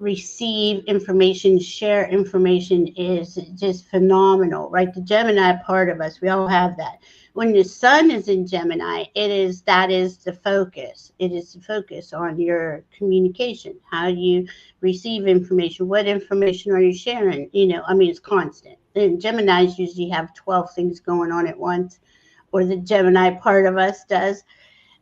receive information, share information is just phenomenal, right? The Gemini part of us, we all have that. When the sun is in Gemini, that is the focus. It is the focus on your communication, how you receive information, what information are you sharing? I mean, it's constant. And Geminis usually have 12 things going on at once, or the Gemini part of us does.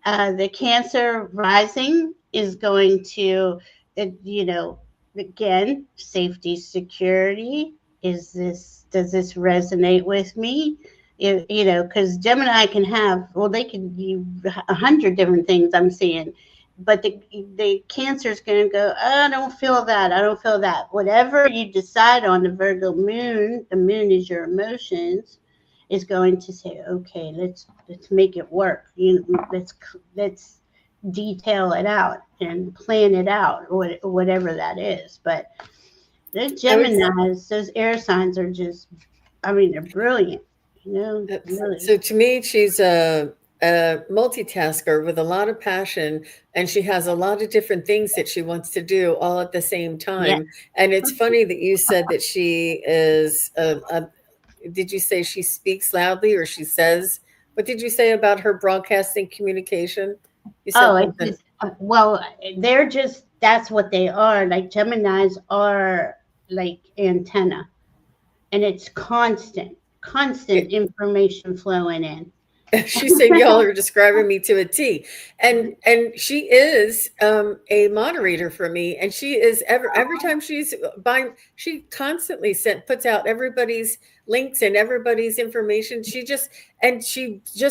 The Cancer rising is going to, uh, you know, again, safety, security. Does this resonate with me? Because Gemini can have, well, they can be 100 different things I'm seeing, but the Cancer is going to go, oh, I don't feel that. I don't feel that. Whatever you decide on the Virgo moon, the moon is your emotions, is going to say, okay, let's make it work. Let's detail it out and plan it out, or whatever that is. But the I would Gemini's, those air signs are just, I mean, they're brilliant. Really. So to me, she's a multitasker with a lot of passion, and she has a lot of different things that she wants to do all at the same Yeah. time. And it's funny that you said that she is did you say she speaks loudly or she says, what did you say about her broadcasting communication? You said Oh, it's something. just, well, they're just, that's what they are. Like Geminis are like antenna, and it's constant information flowing in. She said y'all are describing me to a T, and she is a moderator for me, and she is every time she's buying, she constantly puts out everybody's links and everybody's information. She just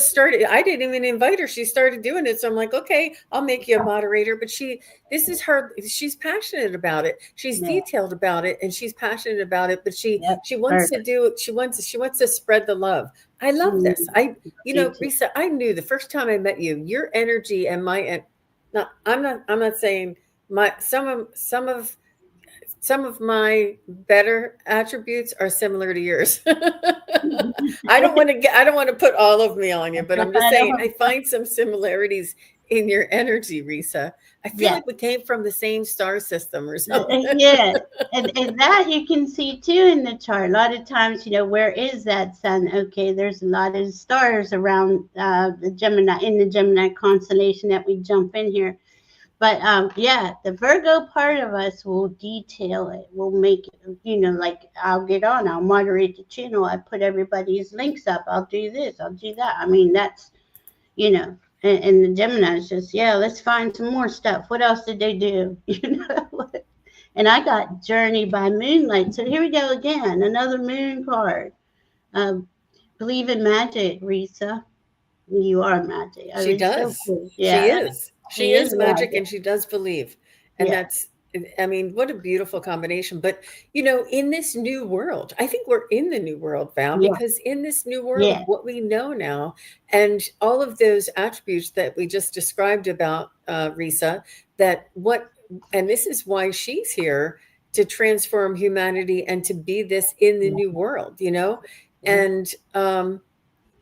started. I didn't even invite her. She started doing it, so I'm like, okay, I'll make you a moderator. But this is her. She's passionate about it. She's Yeah. detailed about it, and she's passionate about it. But Yep. she wants to Perfect. do. She wants to spread the love. I love Mm, this. me too. Risa, I knew the first time I met you, your energy and not, I'm not saying some of my better attributes are similar to yours. I don't want to put all of me on you, but I'm just I saying don't, I find some similarities in your energy, Risa. I feel yeah. like we came from the same star system or something. Yes, and that you can see too in the chart. A lot of times, where is that sun? Okay, there's a lot of stars around the Gemini, in the Gemini constellation that we jump in here. But yeah, the Virgo part of us will detail it. We'll make it, like I'll get on, I'll moderate the channel, I put everybody's links up, I'll do this, I'll do that. I mean, that's, you know. And the Gemini's just, yeah, let's find some more stuff. What else did they do? And I got Journey by Moonlight. So here we go again, another moon card. Um, Believe in magic, Risa. You are magic. I She mean, so does. cool. She Yeah, is. she She is is magic magic. and she does believe. And Yeah, that's, I mean, what a beautiful combination. But, you know, in this new world, I think we're in the new world, Val, yeah, because in this new world of yeah, what we know now and all of those attributes that we just described about Risa, that what, and this is why she's here to transform humanity and to be this in the new world, you know? yeah, And,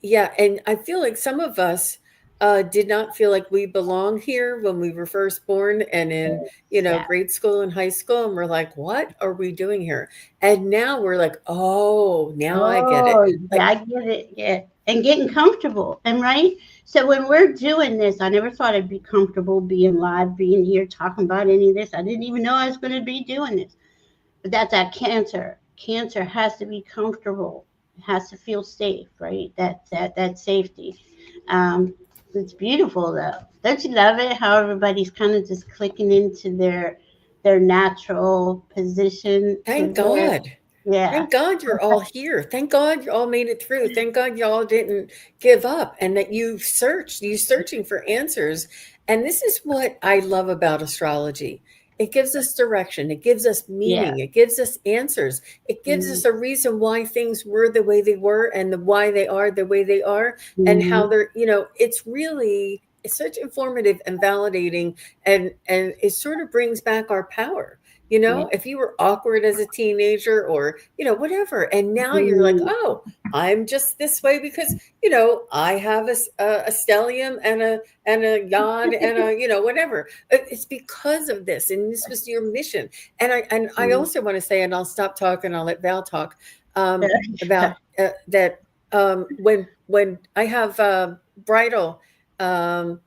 yeah, and I feel like some of us did not feel like we belong here when we were first born and in, you know, yeah. grade school and high school, and we're like, what are we doing here? And now we're like, oh, now I get it. Oh, yeah, Like, I get it. Yeah. And getting comfortable. And right. So when we're doing this, I never thought I'd be comfortable being live, being here, talking about any of this. I didn't even know I was going to be doing this. But that's that cancer. Cancer has to be comfortable. It has to feel safe, right? That safety. Um, it's beautiful though. Don't you love it? How everybody's kind of just clicking into their natural position to thank where, God. yeah, Thank God you're all here. Thank God you all made it through. Thank God you all didn't give up and that you searching for answers. And this is what I love about astrology. It gives us direction, it gives us yeah. meaning, it gives us answers. It gives us a reason why things were the way they were and why they are the way they are and how Mm-hmm. they're, you know, it's such informative and validating and it sort of brings back our power. You Yeah. know, if you were awkward as a teenager or, you know, whatever, and now you're like, Mm, oh, I'm just this way because, you know, I have a stellium and a yod and a, you know, whatever. It's because of this, and this was your mission. And I mm. also want to say, and I'll stop talking, I'll let Val talk about that when I have bridal um,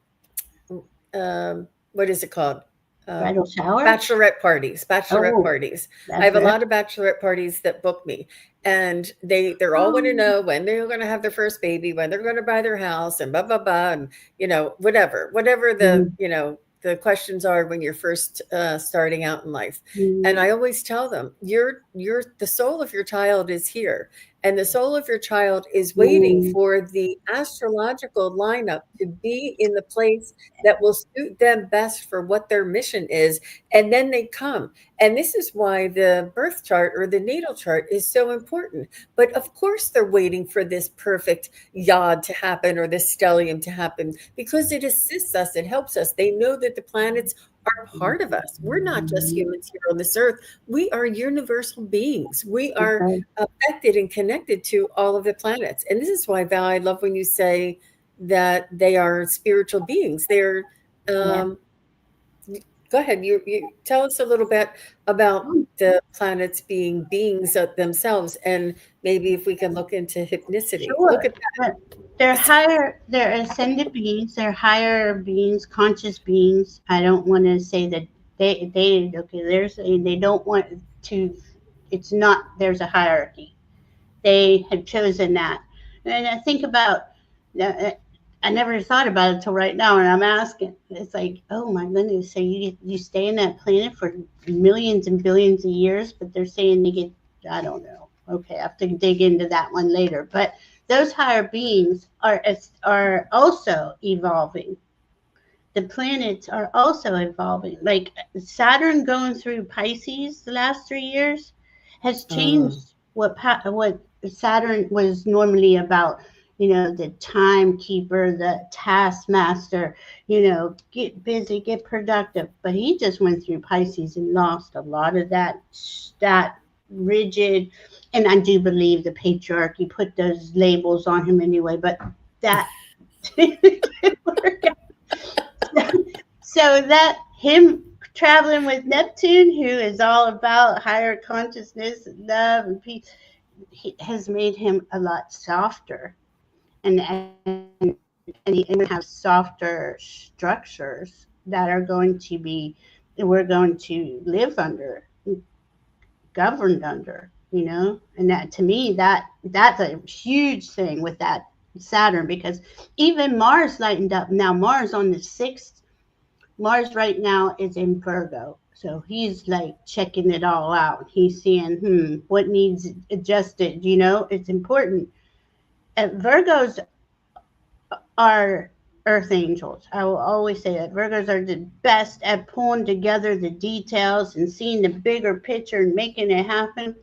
what is it called? Uh, Bridal shower? bachelorette parties. Bachelorette Oh, parties. I that's have a very. lot of bachelorette parties that book me, and they're all want to Oh, know when they're going to have their first baby, when they're going to buy their house, and blah blah blah, and you know whatever the mm, you know the questions are when you're first starting out in life. And mm, I always tell them, you're the soul of your child is here, and the soul of your child is waiting mm, for the astrological lineup to be in the place that will suit them best for what their mission is. And then they come. And this is why the birth chart or the natal chart is so important. But of course, they're waiting for this perfect yod to happen or this stellium to happen because it assists us, it helps us. They know that the planets are part of us. We're not just mm. humans here on this earth, we are universal beings. We are Okay. affected and connected to all of the planets. And this is why, Val, I love when you say that they are spiritual beings. They're Yeah. um, go ahead. You tell us a little bit about the planets being beings of themselves, and maybe if we can look into hypnicity. Look Sure. at But they're that. higher, they're ascended beings, they're higher beings, conscious beings. I don't want to say that okay, they're saying they don't want to, it's not, there's a hierarchy. They have chosen that. And I think about, uh, I never thought about it till right now, and I'm asking. It's like, oh my goodness, so you stay in that planet for millions and billions of years, but they're saying they get, I don't know. Okay, I have to dig into that one later. But those higher beings are also evolving. The planets are also evolving. Like Saturn going through Pisces the last 3 years has Oh, changed what Saturn was normally about. You know, the timekeeper, the taskmaster. You know, get busy, get productive. But he just went through Pisces and lost a lot of that rigid. And I do believe the patriarchy put those labels on him anyway. But that didn't work. So that him traveling with Neptune, who is all about higher consciousness and love and peace, has made him a lot softer, and he have softer structures that are going to be we're going to live under, governed under, and that to me that's a huge thing with that Saturn, because even Mars lightened up. Now Mars on the 6th, Mars right now is in Virgo. So he's like checking it all out. He's seeing, what needs adjusted, it's important. Virgos are earth angels. I will always say that Virgos are the best at pulling together the details and seeing the bigger picture and making it happen.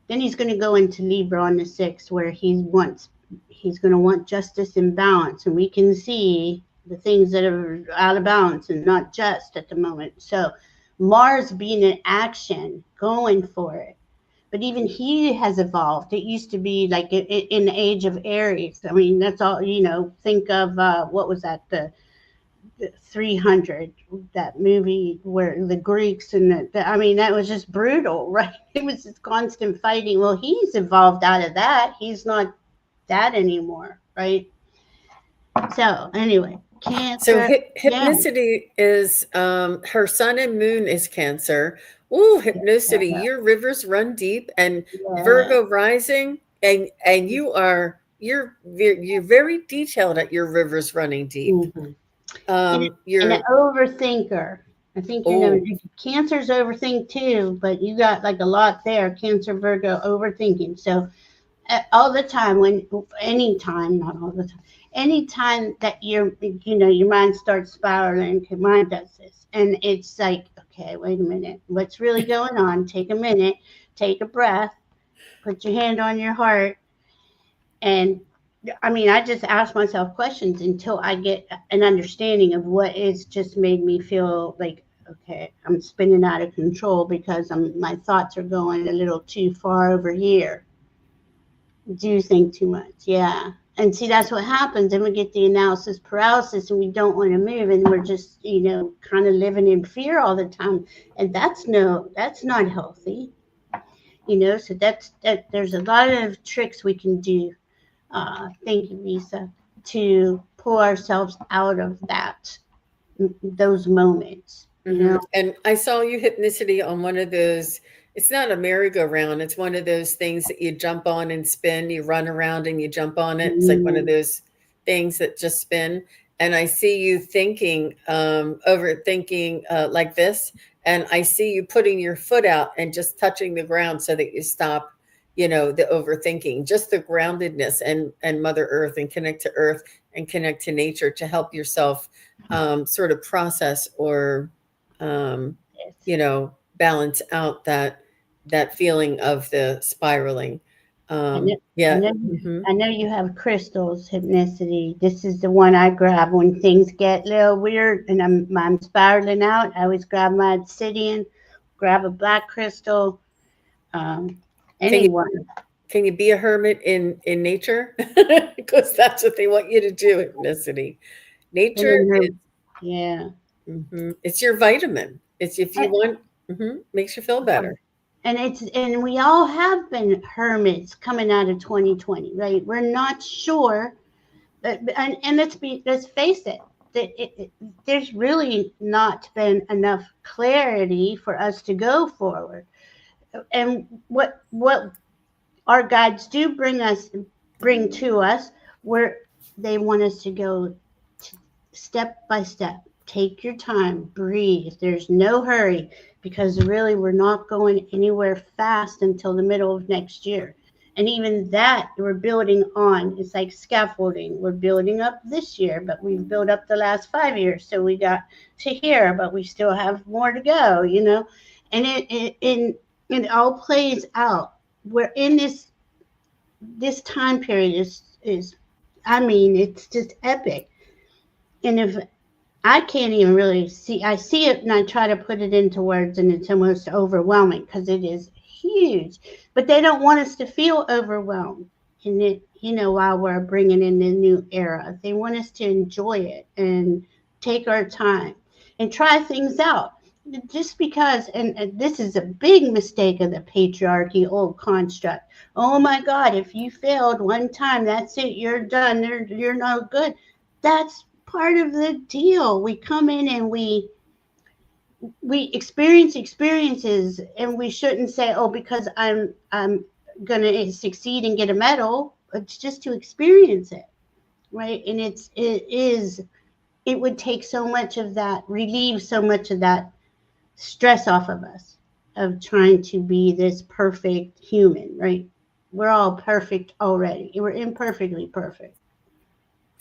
Then he's going to go into Libra on the 6th, where he's going to want justice and balance, and we can see the things that are out of balance and not just at the moment. So Mars being in action, going for it. But even he has evolved. It used to be like in the age of Aries. I mean, that's all, think of, what was that, the 300, that movie where the Greeks and I mean, that was just brutal, right? It was just constant fighting. Well, he's evolved out of that. He's not that anymore, right? So anyway, So Cancer, yeah, hypnicity is her sun and moon is Cancer. Ooh, hypnicity, yeah, your rivers run deep, and yeah. Virgo rising, and you're very detailed at your rivers running deep. Mm-hmm. And an You're overthinker. I think you're oh, known. Cancer's overthink too, but you got like a lot there. Cancer, Virgo, overthinking. So all the time, anytime, not all the time, anytime that your mind starts spiraling, because mine does this, and it's like, okay, wait a minute, what's really going on? Take a minute, take a breath, put your hand on your heart, and I mean, I just ask myself questions until I get an understanding of what is just made me feel like, okay, I'm spinning out of control because my thoughts are going a little too far over here. Do you think too much? Yeah. And see, that's what happens. Then we get the analysis paralysis and we don't want to move, and we're just, kind of living in fear all the time. And that's not healthy. So that there's a lot of tricks we can do. Thank you, Lisa, to pull ourselves out of those moments. And I saw you hypnicity on one of those. It's not a merry-go-round. It's one of those things that you jump on and spin. You run around and you jump on it. It's like one of Mm, those things that just spin. And I see you thinking, overthinking like this. And I see you putting your foot out and just touching the ground so that you stop, the overthinking, just the groundedness and Mother Earth, and connect to Earth and connect to nature to help yourself sort of process or um, yes. balance out that feeling of the spiraling. I know, I Yeah. know, Hmm. I know you have crystals, hypnicity. This is the one I grab when things get a little weird and I'm spiraling out. I always grab my obsidian, grab a black crystal, um, Can you anyone. can you be a hermit in nature? Because that's what they want you to do. Ethnicity, Been nature in her, is yeah. it's your vitamin. It's if you I, want, makes you feel better. and we all have been hermits coming out of 2020, right? We're not sure, and let's face it, that there's really not been enough clarity for us to go forward. And what our guides do bring to us, where they want us to go step by step. Take your time, breathe. There's no hurry, because really we're not going anywhere fast until the middle of next year. And even that we're building on. It's like scaffolding. We're building up this year, but we've built up the last 5 years. So we got to here, but we still have more to go. And it all plays out. We're in this time period is I mean, it's just epic. And if I can't even really I see it and I try to put it into words, and it's almost overwhelming because it is huge. But they don't want us to feel overwhelmed. And while we're bringing in the new era, they want us to enjoy it and take our time and try things out. Just because, and this is a big mistake of the patriarchy old construct. Oh my God, if you failed one time, that's it, you're done, you're no good. That's part of the deal. We come in and we experience experiences, and we shouldn't say, oh, because I'm gonna succeed and get a medal, it's just to experience it, right? And it would take so much of that, relieve so much of that stress off of us of trying to be this perfect human, right? We're all perfect already. We're imperfectly perfect.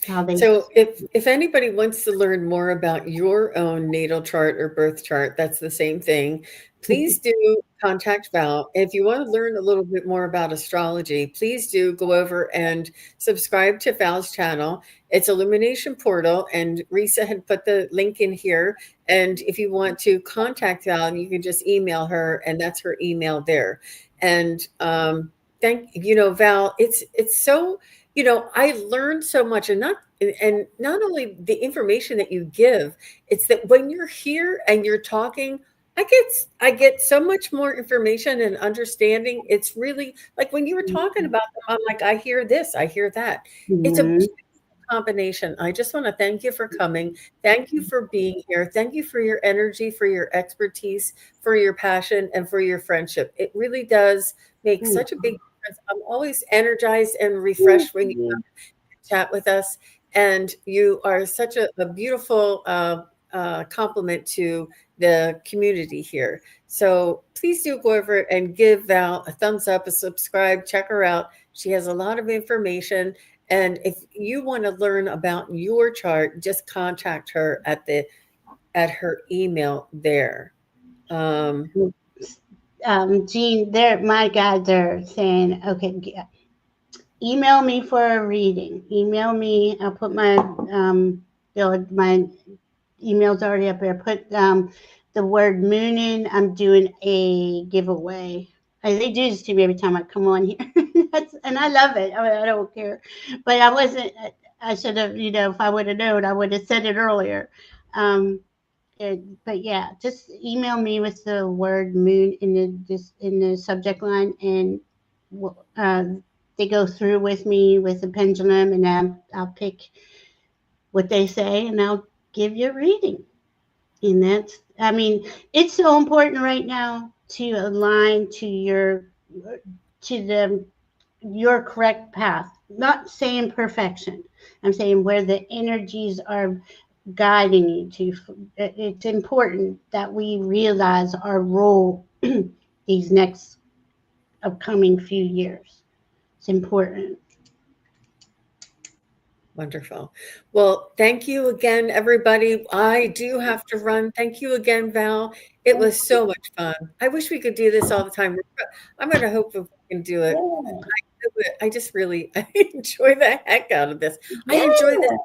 How they So if anybody wants to learn more about your own natal chart or birth chart, that's the same thing. Please do contact Val. If you want to learn a little bit more about astrology, please do go over and subscribe to Val's channel. It's Illumination Portal, and Risa had put the link in here. And if you want to contact Val, you can just email her, and that's her email there. And Val, it's so I learned so much, and not only the information that you give, it's that when you're here and you're talking, I get so much more information and understanding. It's really like when you were talking about them, I'm like, I hear this, I hear that. It's a Mhm. combination. I just want to thank you for coming. Thank you for being here. Thank you for your energy, for your expertise, for your passion, and for your friendship. It really does make such a big difference. I'm always energized and refreshed when you chat with us. And you are such a beautiful compliment to the community here. So please do go over and give Val a thumbs up, a subscribe, check her out. She has a lot of information. And if you want to learn about your chart, just contact her at her email there. Jean, my guys are saying, okay, email me for a reading. Email me. I'll put my email's already up there. Put the word moon in. I'm doing a giveaway. They do this to me every time I come on here. And I love it. I don't care. But I wasn't, I should have, if I would have known, I would have said it earlier. Um, but yeah, just email me with the word moon in the subject line, and uh, they go through with me with the pendulum, and I'll pick what they say, and I'll give you a reading. And I mean, it's so important right now to align to your correct path. Not saying perfection. I'm saying where the energies are guiding you to. It's important that we realize our role these next upcoming few years. It's important. Wonderful. Well, thank you again, everybody. I do have to run. Thank you again, Val. It was so much fun. I wish we could do this all the time. I'm going to hope that we can do it. Yeah. I just really I enjoy the heck out of this. I enjoy this Yeah.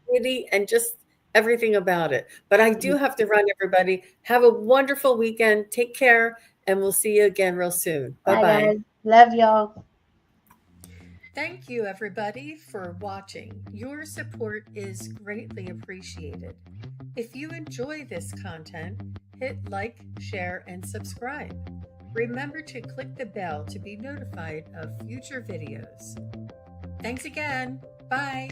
community and just everything about it. But I do have to run, everybody. Have a wonderful weekend. Take care, and we'll see you again real soon. Bye Bye, bye. guys. Love y'all. Thank you, everybody, for watching. Your support is greatly appreciated. If you enjoy this content, hit like, share, and subscribe. Remember to click the bell to be notified of future videos. Thanks again. Bye.